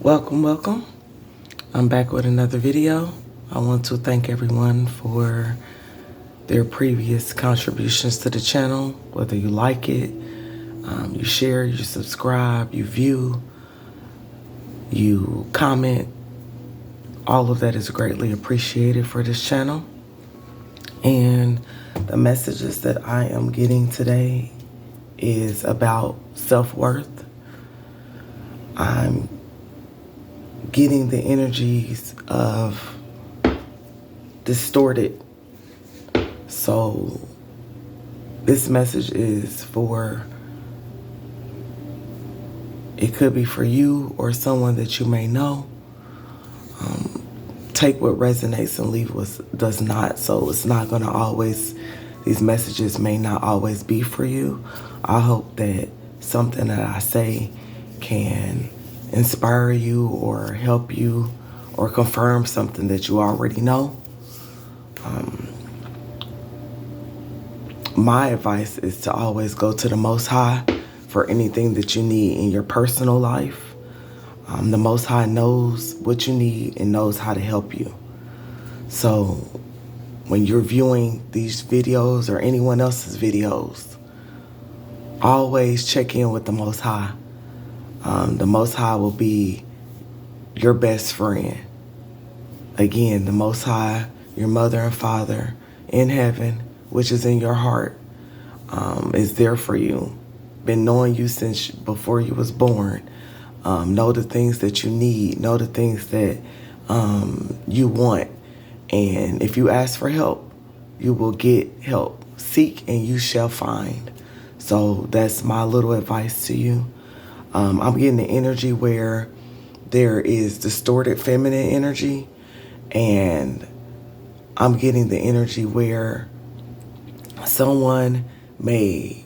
Welcome. I'm back with another video. I want to thank everyone for their previous contributions to the channel, whether you like it, you share, you subscribe, you view, you comment. All of that is greatly appreciated for this channel. And the messages that I am getting today is about self-worth. I'm getting the energies of distorted. So this message is for, it could be for you or someone that you may know. Take what resonates and leave what does not. So it's not going to always, these messages may not always be for you. I hope that something that I say can inspire you or help you or confirm something that you already know. My advice is to always go to the Most High for anything that you need in your personal life. The Most High knows what you need and knows how to help you. So when you're viewing these videos or anyone else's videos, always check in with the Most High. The Most High will be your best friend. Again, the Most High, your mother and father in heaven, which is in your heart, is there for you. Been knowing you since before you was born. Know the things that you need. Know the things that you want. And if you ask for help, you will get help. Seek and you shall find. So that's my little advice to you. I'm getting the energy where there is distorted feminine energy, and I'm getting the energy where someone may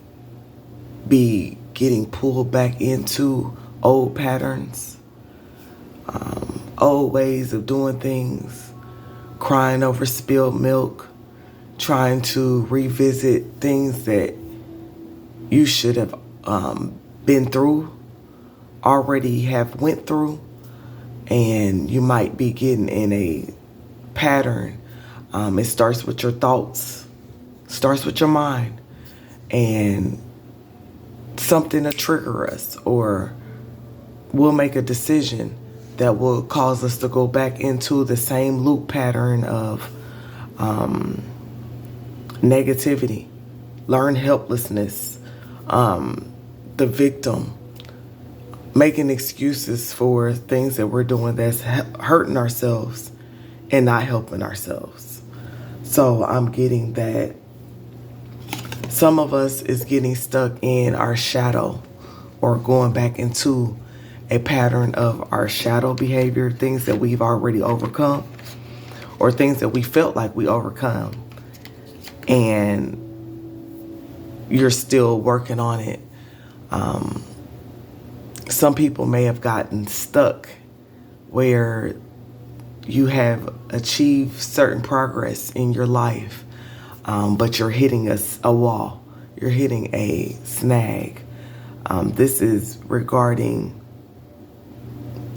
be getting pulled back into old patterns, old ways of doing things, crying over spilled milk, trying to revisit things that you should have been through, already have went through, and you might be getting in a pattern. It starts with your thoughts, starts with your mind, and something to trigger us, or we'll make a decision that will cause us to go back into the same loop pattern of negativity, learned helplessness, the victim, making excuses for things that we're doing that's hurting ourselves and not helping ourselves. So I'm getting that some of us is getting stuck in our shadow or going back into a pattern of our shadow behavior, things that we've already overcome or things that we felt like we overcome, and you're still working on it. Some people may have gotten stuck where you have achieved certain progress in your life, but you're hitting a wall. You're hitting a snag. This is regarding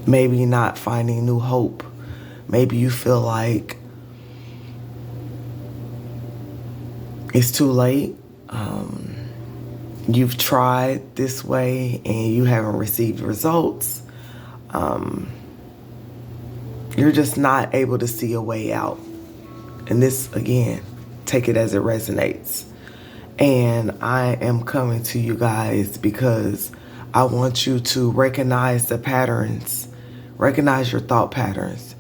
maybe not finding new hope. Maybe you feel like it's too late. You've tried this way and you haven't received results. You're just not able to see a way out. And this, again, take it as it resonates. And I am coming to you guys because I want you to recognize the patterns, recognize your thought patterns,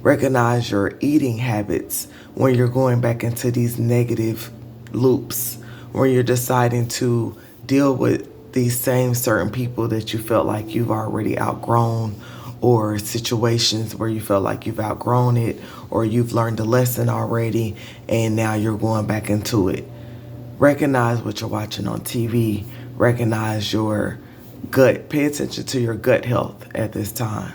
recognize your eating habits when you're going back into these negative loops, when you're deciding to deal with these same certain people that you felt like you've already outgrown, or situations where you felt like you've outgrown it, or you've learned a lesson already and now you're going back into it. Recognize what you're watching on TV. Recognize your gut. Pay attention to your gut health at this time.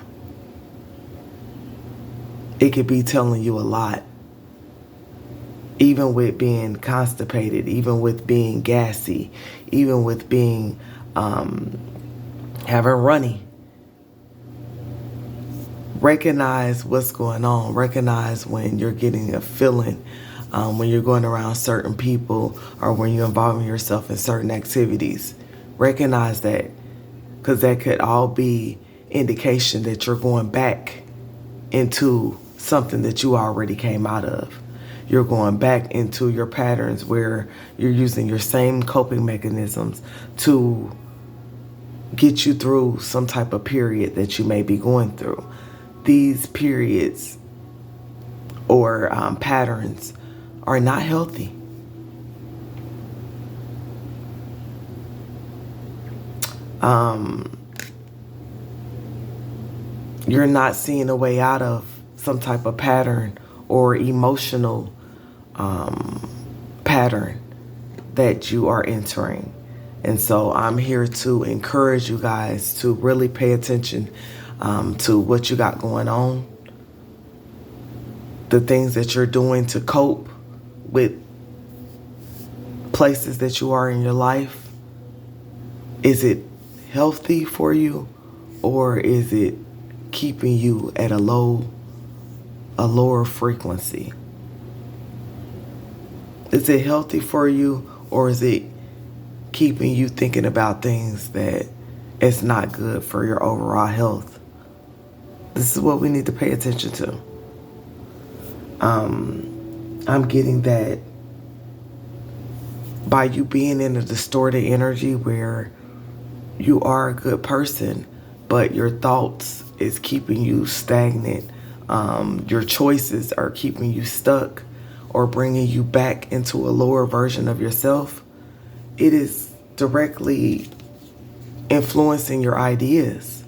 It could be telling you a lot. Even with being constipated, even with being gassy, even with being having runny. recognize what's going on. Recognize when you're getting a feeling, when you're going around certain people, or when you're involving yourself in certain activities. Recognize that, because that could all be indication that you're going back into something that you already came out of. You're going back into your patterns where you're using your same coping mechanisms to get you through some type of period that you may be going through. These periods or patterns are not healthy. You're not seeing a way out of some type of pattern or emotional pattern that you are entering. And so I'm here to encourage you guys to really pay attention to what you got going on, the things that you're doing to cope with places that you are in your life. Is it healthy for you, or is it keeping you at a lower frequency? Is it healthy for you, or is it keeping you thinking about things that it's not good for your overall health? This is what we need to pay attention to. I'm getting that by you being in a distorted energy where you are a good person, but your thoughts is keeping you stagnant. Your choices are keeping you stuck or bringing you back into a lower version of yourself. It is directly influencing your ideas.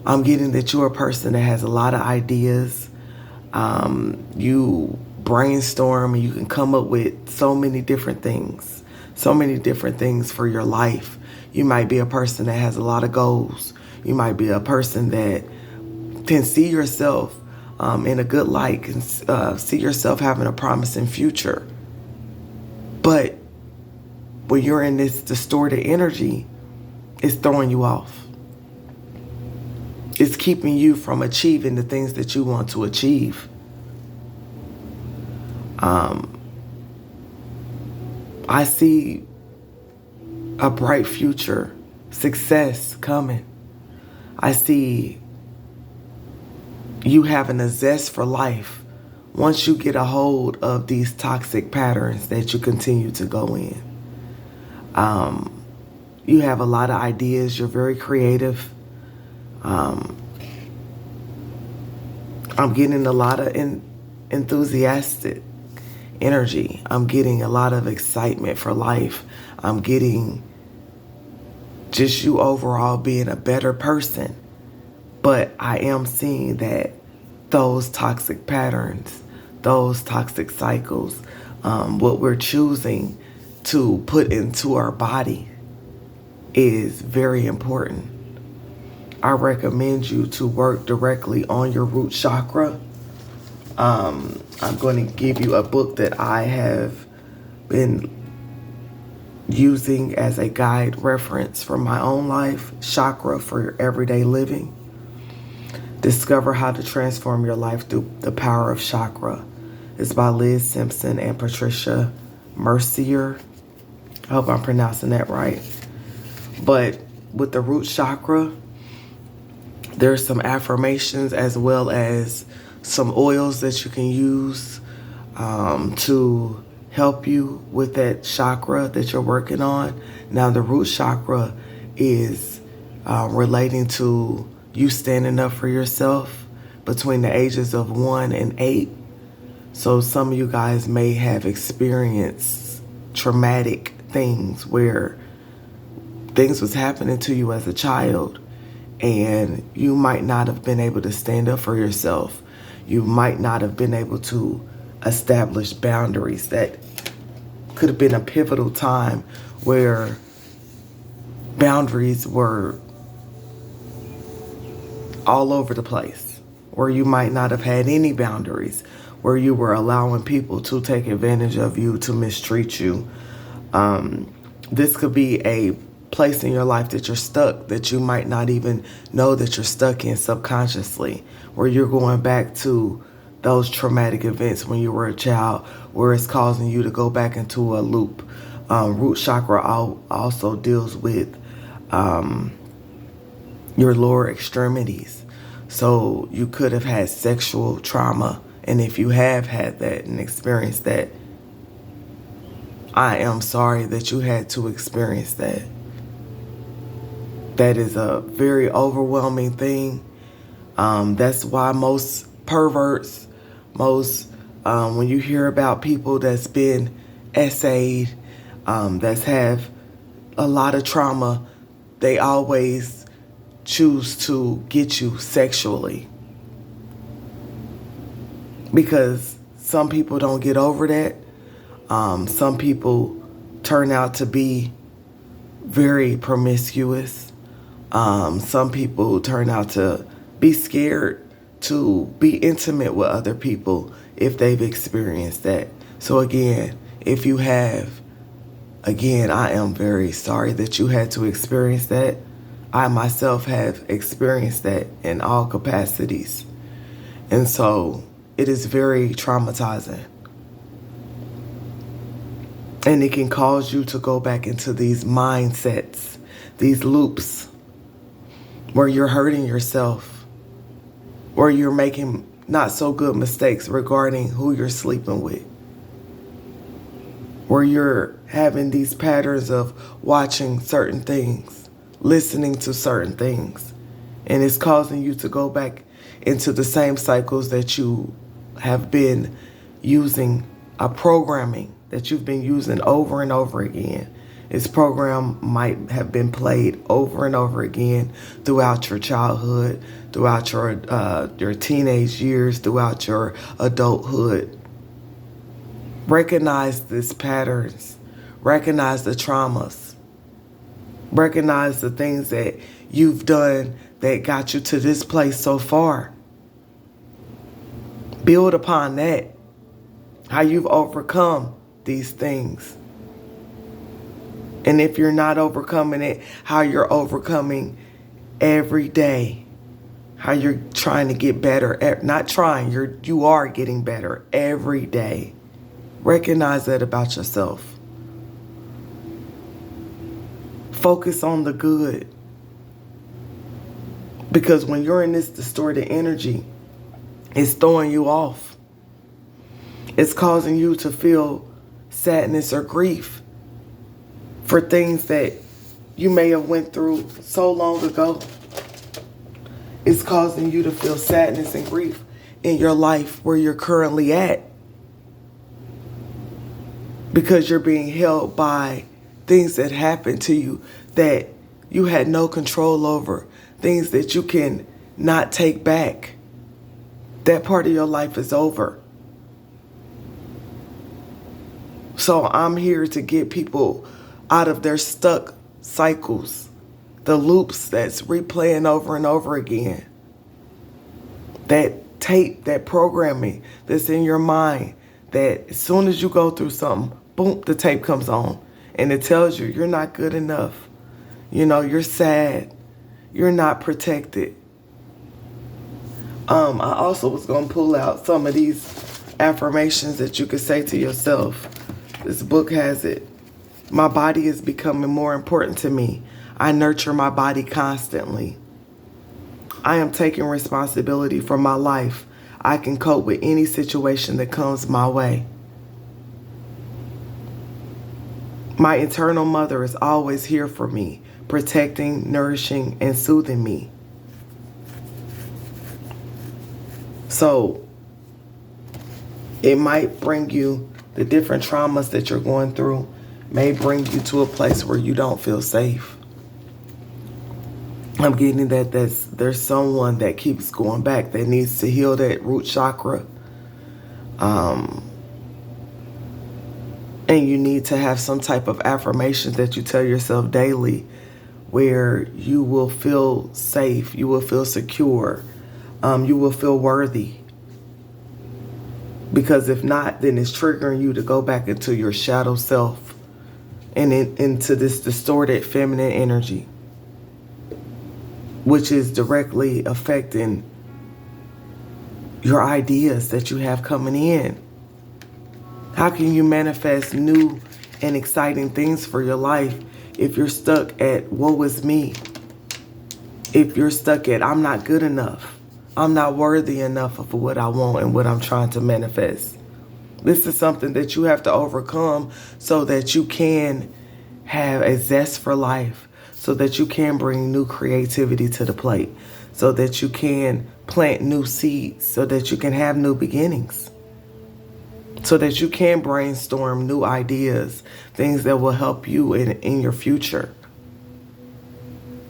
I'm getting that you're a person that has a lot of ideas. You brainstorm and you can come up with so many different things for your life. You might be a person that has a lot of goals. You might be a person that can see yourself in a good light, can see yourself having a promising future. But when you're in this distorted energy, it's throwing you off. It's keeping you from achieving the things that you want to achieve. I see a bright future, success coming. I see you having a zest for life once you get a hold of these toxic patterns that you continue to go in. You have a lot of ideas. You're very creative. I'm getting a lot of enthusiastic energy. I'm getting a lot of excitement for life. I'm getting just you overall being a better person. But I am seeing that those toxic patterns, those toxic cycles, what we're choosing to put into our body is very important. I recommend you to work directly on your root chakra. I'm going to give you a book that I have been using as a guide reference for my own life, Chakra for Your Everyday Living. Discover how to transform your life through the power of chakra. It's by Liz Simpson and Patricia Mercier. I hope I'm pronouncing that right. But with the root chakra, there's some affirmations as well as some oils that you can use to help you with that chakra that you're working on. Now, the root chakra is relating to you standing up for yourself between the ages of 1 and 8. So some of you guys may have experienced traumatic things where things was happening to you as a child and you might not have been able to stand up for yourself. You might not have been able to establish boundaries. That could have been a pivotal time where boundaries were all over the place, where you might not have had any boundaries, where you were allowing people to take advantage of you, to mistreat you. This could be a place in your life that you're stuck, that you might not even know that you're stuck in subconsciously, where you're going back to those traumatic events when you were a child, where it's causing you to go back into a loop. Root chakra also deals with your lower extremities. So you could have had sexual trauma. And if you have had that and experienced that, I am sorry that you had to experience that. That is a very overwhelming thing. That's why most perverts, when you hear about people that's been essayed, that's have a lot of trauma, they always choose to get you sexually. Because some people don't get over that. Some people turn out to be very promiscuous. Some people turn out to be scared to be intimate with other people if they've experienced that. So again, if you have, I am very sorry that you had to experience that. I myself have experienced that in all capacities. And so it is very traumatizing. And it can cause you to go back into these mindsets, these loops, where you're hurting yourself, where you're making not so good mistakes regarding who you're sleeping with, where you're having these patterns of watching certain things, listening to certain things, and it's causing you to go back into the same cycles that you have been using, a programming that you've been using over and over again. This program might have been played over and over again throughout your childhood, throughout your teenage years, throughout your adulthood. Recognize these patterns. Recognize the traumas. Recognize the things that you've done that got you to this place so far. Build upon that, how you've overcome these things. And if you're not overcoming it, how you're overcoming every day. How you're trying to get better. Not trying, you are getting better every day. Recognize that about yourself. Focus on the good. Because when you're in this distorted energy, it's throwing you off. It's causing you to feel sadness or grief for things that you may have went through so long ago. It's causing you to feel sadness and grief in your life where you're currently at. Because you're being held by things that happened to you that you had no control over. Things that you can not take back. That part of your life is over. So I'm here to get people out of their stuck cycles, the loops that's replaying over and over again. That tape, that programming that's in your mind, that as soon as you go through something, boom, the tape comes on and it tells you you're not good enough. You know, you're sad. You're not protected. I also was going to pull out some of these affirmations that you could say to yourself. This book has it. My body is becoming more important to me. I nurture my body constantly. I am taking responsibility for my life. I can cope with any situation that comes my way. My internal mother is always here for me, protecting, nourishing, and soothing me. So it might bring you, the different traumas that you're going through may bring you to a place where you don't feel safe. I'm getting that there's someone that keeps going back that needs to heal that root chakra. And you need to have some type of affirmations that you tell yourself daily where you will feel safe, you will feel secure, you will feel worthy. Because if not, then it's triggering you to go back into your shadow self, and into this distorted feminine energy, which is directly affecting your ideas that you have coming in. How can you manifest new and exciting things for your life if you're stuck at woe is me? If you're stuck at I'm not good enough, I'm not worthy enough of what I want and what I'm trying to manifest. This is something that you have to overcome so that you can have a zest for life, so that you can bring new creativity to the plate, so that you can plant new seeds, so that you can have new beginnings, so that you can brainstorm new ideas, things that will help you in your future.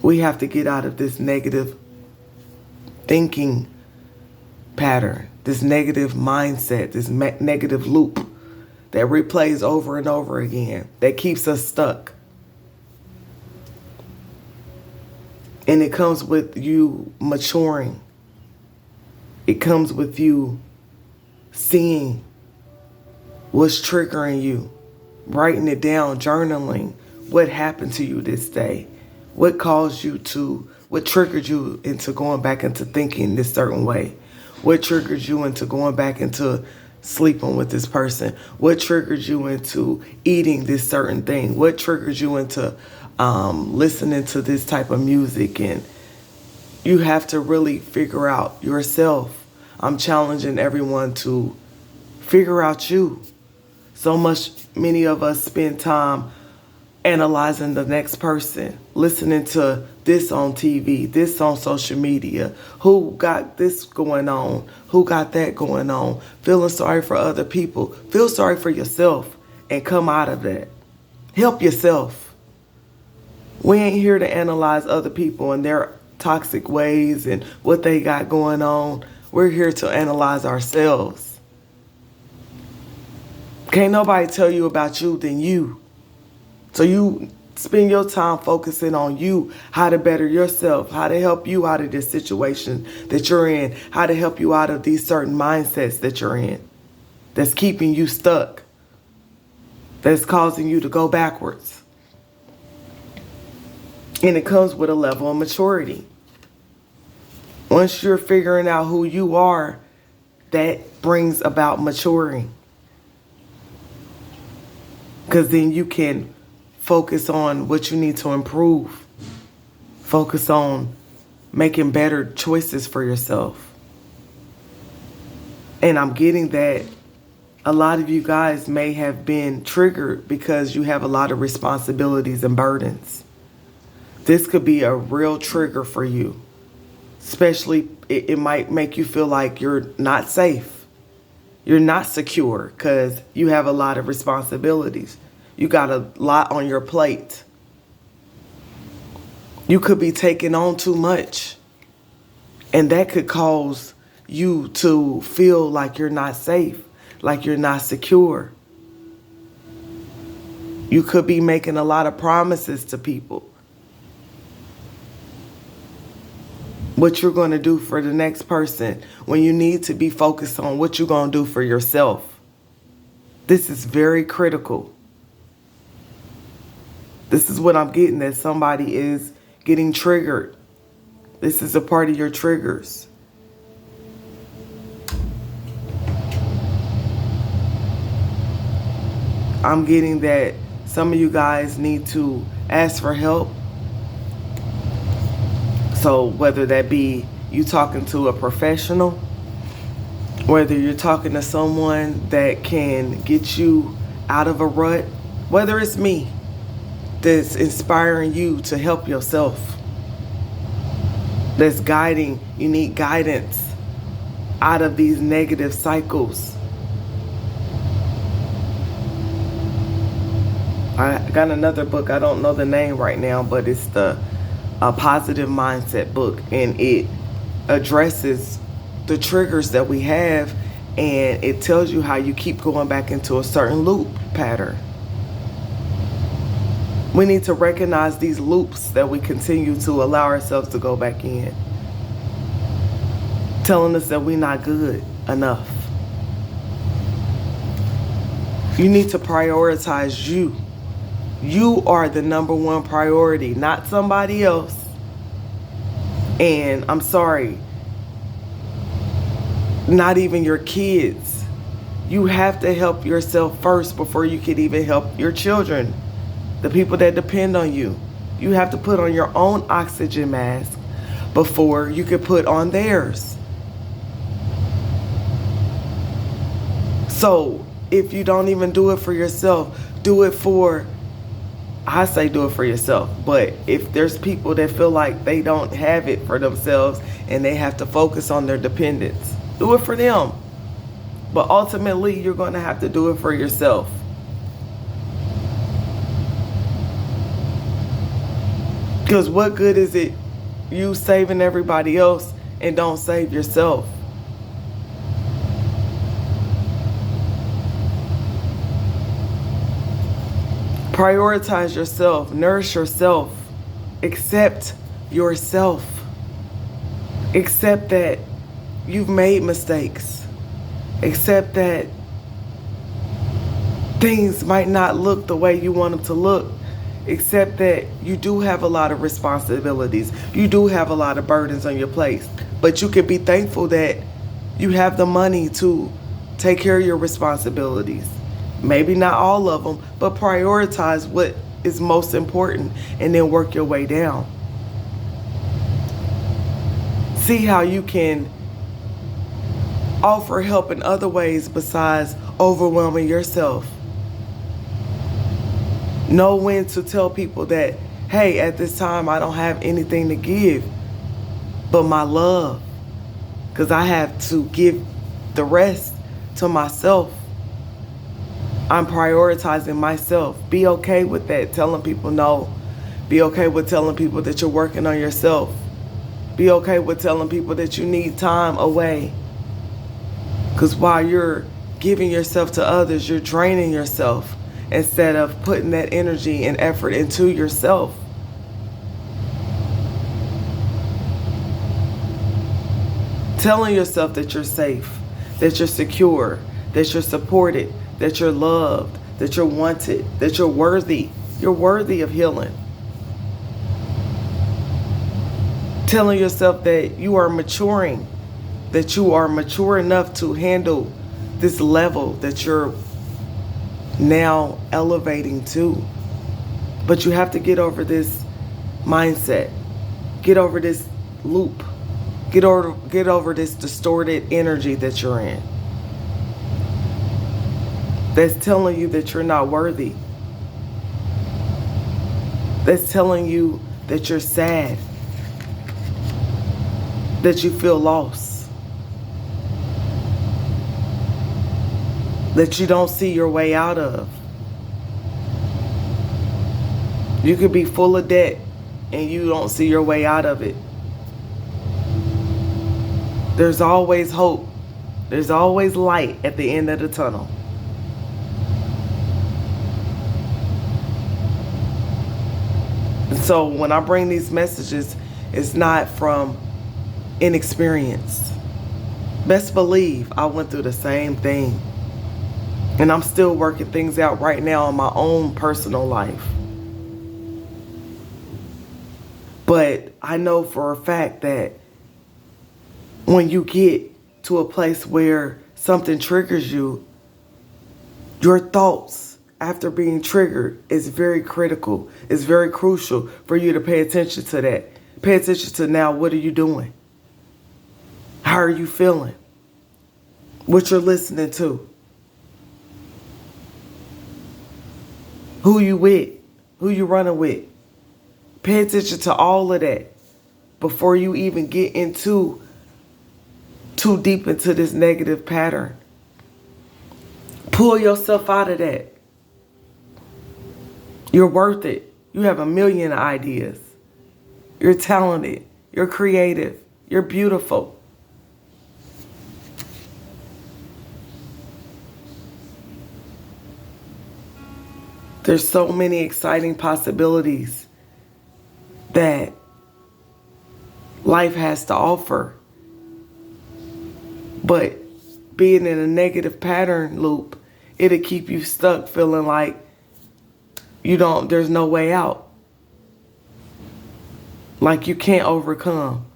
We have to get out of this negative thinking pattern, this negative mindset, this negative loop that replays over and over again, that keeps us stuck. And it comes with you maturing. It comes with you seeing what's triggering you, writing it down, journaling what happened to you this day. What triggered you into going back into thinking this certain way? What triggered you into going back into sleeping with this person? What triggered you into eating this certain thing? What triggered you into listening to this type of music? And you have to really figure out yourself. I'm challenging everyone to figure out you. Many of us spend time analyzing the next person, listening to this on TV, this on social media, who got this going on, who got that going on, feeling sorry for other people. Feel sorry for yourself and come out of that. Help yourself. We ain't here to analyze other people and their toxic ways and what they got going on. We're here to analyze ourselves. Can't nobody tell you about you than you. So you spend your time focusing on you, how to better yourself, how to help you out of this situation that you're in, how to help you out of these certain mindsets that you're in, that's keeping you stuck, that's causing you to go backwards. And it comes with a level of maturity. Once you're figuring out who you are, that brings about maturing. Because then you can focus on what you need to improve. Focus on making better choices for yourself. And I'm getting that a lot of you guys may have been triggered because you have a lot of responsibilities and burdens. This could be a real trigger for you. Especially, it might make you feel like you're not safe. You're not secure because you have a lot of responsibilities. You got a lot on your plate. You could be taking on too much. And that could cause you to feel like you're not safe, like you're not secure. You could be making a lot of promises to people. What you're going to do for the next person when you need to be focused on what you're going to do for yourself. This is very critical. This is what I'm getting, that somebody is getting triggered. This is a part of your triggers. I'm getting that some of you guys need to ask for help. So whether that be you talking to a professional, whether you're talking to someone that can get you out of a rut, whether it's me that's inspiring you to help yourself, that's guiding, you need guidance out of these negative cycles. I got another book, I don't know the name right now, but it's the Positive Mindset book, and it addresses the triggers that we have, and it tells you how you keep going back into a certain loop pattern. We need to recognize these loops that we continue to allow ourselves to go back in, telling us that we're not good enough. You need to prioritize you. You are the number one priority, not somebody else. And I'm sorry, not even your kids. You have to help yourself first before you can even help your children, the people that depend on you. You have to put on your own oxygen mask before you can put on theirs. So if you don't even do it for yourself, do it for, I say do it for yourself. But if there's people that feel like they don't have it for themselves and they have to focus on their dependents, do it for them. But ultimately, you're going to have to do it for yourself. Because what good is it you saving everybody else and don't save yourself? Prioritize yourself. Nourish yourself. Accept yourself. Accept that you've made mistakes. Accept that things might not look the way you want them to look. Accept that you do have a lot of responsibilities. You do have a lot of burdens on your plate. But you can be thankful that you have the money to take care of your responsibilities. Maybe not all of them, but prioritize what is most important and then work your way down. See how you can offer help in other ways besides overwhelming yourself. Know when to tell people that, hey, at this time I don't have anything to give but my love, because I have to give the rest to myself. I'm prioritizing myself. Be okay with that, telling people no. Be okay with telling people that you're working on yourself. Be okay with telling people that you need time away. Because while you're giving yourself to others, you're draining yourself instead of putting that energy and effort into yourself. Telling yourself that you're safe, that you're secure, that you're supported, that you're loved, that you're wanted, that you're worthy. You're worthy of healing. Telling yourself that you are maturing, that you are mature enough to handle this level that you're now elevating to. But you have to get over this mindset. Get over this loop. Get over this distorted energy that you're in. That's telling you that you're not worthy. That's telling you that you're sad. That you feel lost. That you don't see your way out of. You could be full of debt and you don't see your way out of it. There's always hope. There's always light at the end of the tunnel. And so when I bring these messages, it's not from inexperience. Best believe I went through the same thing. And I'm still working things out right now in my own personal life. But I know for a fact that when you get to a place where something triggers you, your thoughts after being triggered is very critical. It's very crucial for you to pay attention to that. Pay attention to now, what are you doing? How are you feeling? What you're listening to? Who you with? Who you running with? Pay attention to all of that before you even get too deep into this negative pattern. Pull yourself out of that. You're worth it. You have a million ideas. You're talented. You're creative. You're beautiful. There's so many exciting possibilities that life has to offer. But being in a negative pattern loop, it'll keep you stuck feeling like there's no way out. Like, you can't overcome.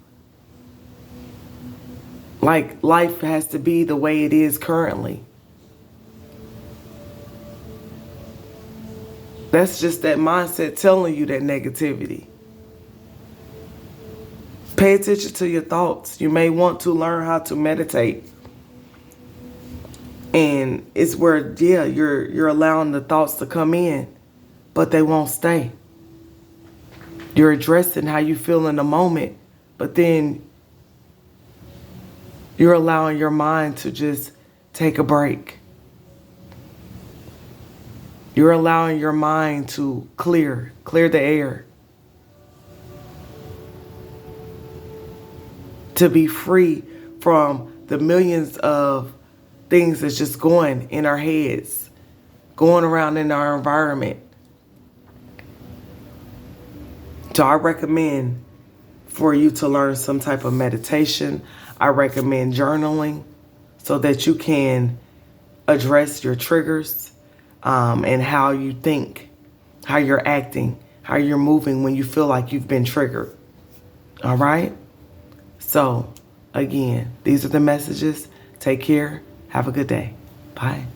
Like, life has to be the way it is currently. That's just that mindset telling you that negativity. Pay attention to your thoughts. You may want to learn how to meditate. And it's where, yeah, you're allowing the thoughts to come in, but they won't stay. You're addressing how you feel in the moment, but then you're allowing your mind to just take a break. You're allowing your mind to clear the air. To be free from the millions of things that's just going in our heads, going around in our environment. So I recommend for you to learn some type of meditation. I recommend journaling so that you can address your triggers and how you think, how you're acting, how you're moving when you feel like you've been triggered. All right? So, again, these are the messages. Take care. Have a good day. Bye.